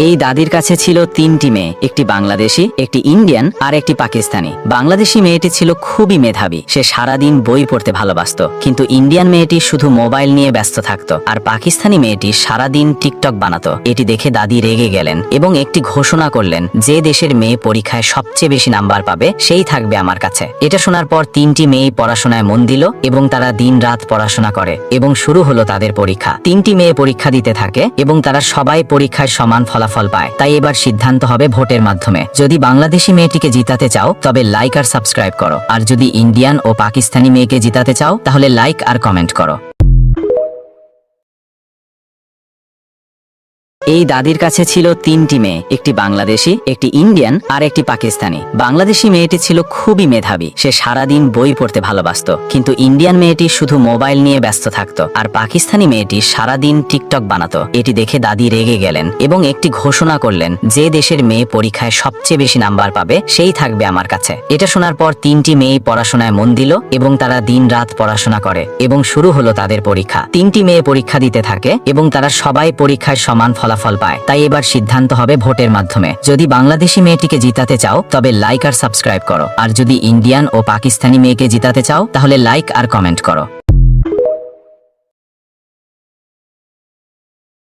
এই দাদির কাছে ছিল তিনটি মেয়ে, একটি বাংলাদেশি, একটি ইন্ডিয়ান আর একটি পাকিস্তানি। বাংলাদেশি মেয়েটি ছিল খুবই মেধাবী, সে সারাদিন বই পড়তে ভালোবাসত। কিন্তু ইন্ডিয়ান মেয়েটি শুধু মোবাইল নিয়ে ব্যস্ত থাকত, আর পাকিস্তানি মেয়েটি সারাদিন টিকটক বানাতো। এটি দেখে দাদি রেগে গেলেন এবং একটি ঘোষণা করলেন, যে দেশের মেয়ে পরীক্ষায় সবচেয়ে বেশি নাম্বার পাবে সেই থাকবে আমার কাছে। এটা শোনার পর তিনটি মেয়ে পড়াশোনায় মন দিল এবং তারা দিন রাত পড়াশোনা করে এবং শুরু হলো তাদের পরীক্ষা। তিনটি মেয়ে পরীক্ষা দিতে থাকে এবং তারা সবাই পরীক্ষায় সমান ফলাফল পায়। তাই এবার সিদ্ধান্ত হবে ভোটের মাধ্যমে। যদি বাংলাদেশি মেয়েটিকে জিতাতে চাও তবে লাইক আর সাবস্ক্রাইব করো, আর যদি ইন্ডিয়ান ও পাকিস্তানি মেয়েকে জিতাতে চাও তাহলে লাইক আর কমেন্ট করো। এই দাদির কাছে ছিল তিনটি মেয়ে, একটি বাংলাদেশি, একটি ইন্ডিয়ান আর একটি পাকিস্তানি। বাংলাদেশি মেয়েটি ছিল খুবই মেধাবী, সে সারাদিন বই পড়তে ভালোবাসত। কিন্তু ইন্ডিয়ান মেয়েটি শুধু মোবাইল নিয়ে ব্যস্ত থাকত, আর পাকিস্তানি মেয়েটি সারাদিন টিকটক বানাতো। এটি দেখে দাদি রেগে গেলেন এবং একটি ঘোষণা করলেন, যে দেশের মেয়ে পরীক্ষায় সবচেয়ে বেশি নাম্বার পাবে সেই থাকবে আমার কাছে। এটা শোনার পর তিনটি মেয়ে পড়াশোনায় মন দিল এবং তারা দিন রাত পড়াশোনা করে এবং শুরু হলো তাদের পরীক্ষা। তিনটি মেয়ে পরীক্ষা দিতে থাকে এবং তারা সবাই পরীক্ষায় সমান ফলাফল পায়। তাই এবার সিদ্ধান্ত হবে ভোটের মাধ্যমে। যদি বাংলাদেশি মেয়েটিকে জিতাতে চাও তবে লাইক আর সাবস্ক্রাইব করো, আর যদি ইন্ডিয়ান ও পাকিস্তানি মেয়েকে জিতাতে চাও তাহলে লাইক আর কমেন্ট করো।